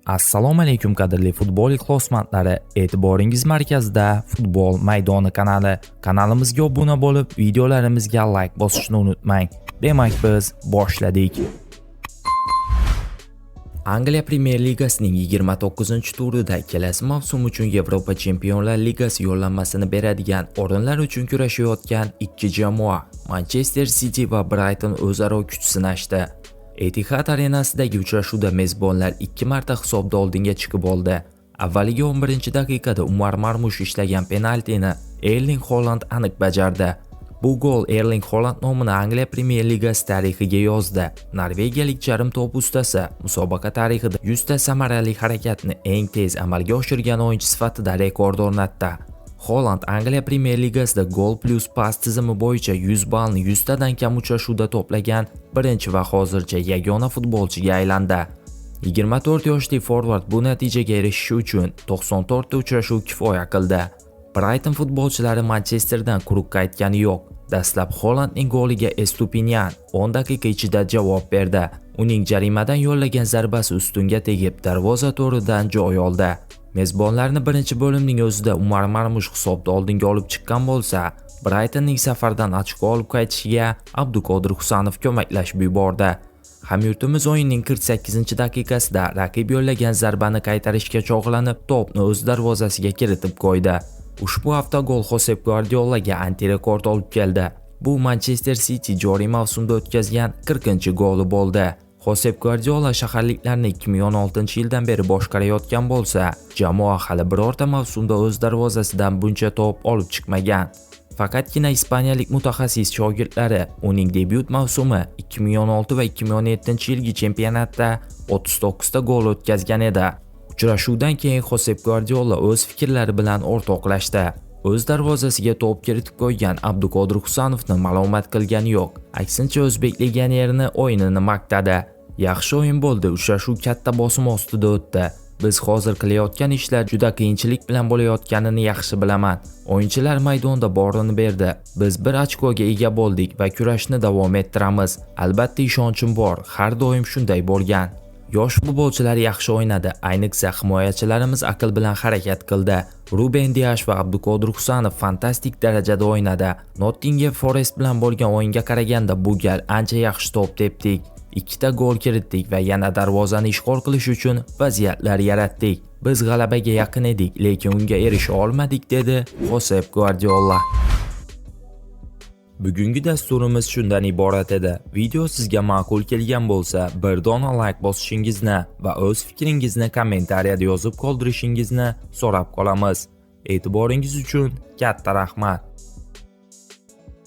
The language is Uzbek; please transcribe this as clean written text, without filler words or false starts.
Assalomu alaykum qadrli futbol ixlosmandlari, e'tiboringiz markazida Futbol maydoni kanali. Kanalimizga obuna bo'lib, videolarimizga like bosishni unutmang. Demak, biz boshladik. Angliya Premyer Ligasining 29-turida kelasi mavsum uchun Yevropa Chempionlar Ligasi yo'llanmasini beradigan o'rinlar uchun kurashayotgan ikki jamoa Manchester City va Brighton o'zaro kuch sinashdi. Etihad arenasidagi uchrashuvda mezbonlar 2 marta hisobda oldinga chiqib oldi. Avvaliga 11-daqiqada Umar Marmush ishlagan penaltini Erling Haaland aniq bajardi. Bu gol Erling Haaland nomini Angliya Premyer Ligasi tarixiga yozdi. Norvegiyalik charim to'p ustasi musobaqa tarixida 100 ta samarali harakatni eng tez amalga oshirgan o'yinchi sifatida rekord o'rnatdi. Haaland Angliya Premyer Ligasida gol plus pas tizimi bo'yicha 100 ballni 100 tadan kam uchrashuvda to'plagan birinchi va hozircha yagona futbolchiga aylandi. 24 yoshli forvard bu natijaga erishishi uchun 94 ta uchrashuv kifoya qildi. Brighton futbolchilari Manchesterdan quruq qaytgani yo'q. Dastlab Haalandning goliga Estupinian 10 daqiqa ichida javob berdi. Uning jarimadan yo'llagan zarbasi ustunga tegib, darvoza to'ridan joy oldi. Mezbonlarni birinchi bo'limning o'zida Umar Marmush hisobda oldinga olib chiqqan bo'lsa, Brightonning safardan ochko olib qaytishiga Abduqodir Husanov ko'maklashib yubordi. Hamyurtimiz o'yinning 48-daqiqasida raqib yo'llagan zarbani qaytarishga chog'lanib, to'pni o'z darvozasiga kiritib qo'ydi. Ushbu avtogol Josep Guardiolaga antirekord olib keldi. Bu Manchester City joriy mavsumda o'tkazgan 40-goli bo'ldi. Josep Guardiola shaharliklarni 2016-yildan beri boshqarayotgan bo'lsa, jamoa hali birorta mavsumda o'z darvozasidan buncha to'p olib chiqmagan. Faqatgina ispaniyalik mutaxassis shogirdlari uning debyut mavsumi 2016 va 2017-yilgi chempionatda 39 ta gol o'tkazgan edi. Uchrashuvdan keyin Josep Guardiola o'z fikrlari bilan o'rtoqlashdi. O'z darvozasiga to'p kiritib qo'ygan Abduqodir Husanovni malomat qilgani yo'q. Aksincha o'zbek legionerini o'yinini maqtadi. Yaxshi o'yin bo'ldi, uchrashuv katta bosim ostida o'tdi. Biz hozir qilayotgan ishlar juda qiyinchilik bilan bo'layotganini yaxshi bilaman. O'yinchilar maydonda borini berdi. Biz bir ochkoga ega bo'ldik va kurashni davom ettiramiz. Albatta ishonchim bor, har doim shunday bo'lgan. Yosh futbolchilar yaxshi o'ynadi, ayniqsa himoyachilarimiz aql bilan harakat qildi. Ruben Dias va Abduqodir Husanov fantastik darajada o'ynadi. Nottingham Forest bilan bo'lgan o'yinga qaraganda bu gal ancha yaxshi to'p tepdik. 2 ta gol kiritdik va yana darvozani ishg'ol qilish uchun vaziyatlar yaratdik. Biz g'alabaga yaqin edik, lekin unga erisha olmadik, dedi Josep Guardiola. Bugungi dasturimiz shundan iborat edi. Video sizga ma'qul kelgan bo'lsa, bir dona like bosishingizni va o'z fikringizni kommentariyada yozib qoldirishingizni so'rab qolamiz. E'tiboringiz uchun katta rahmat.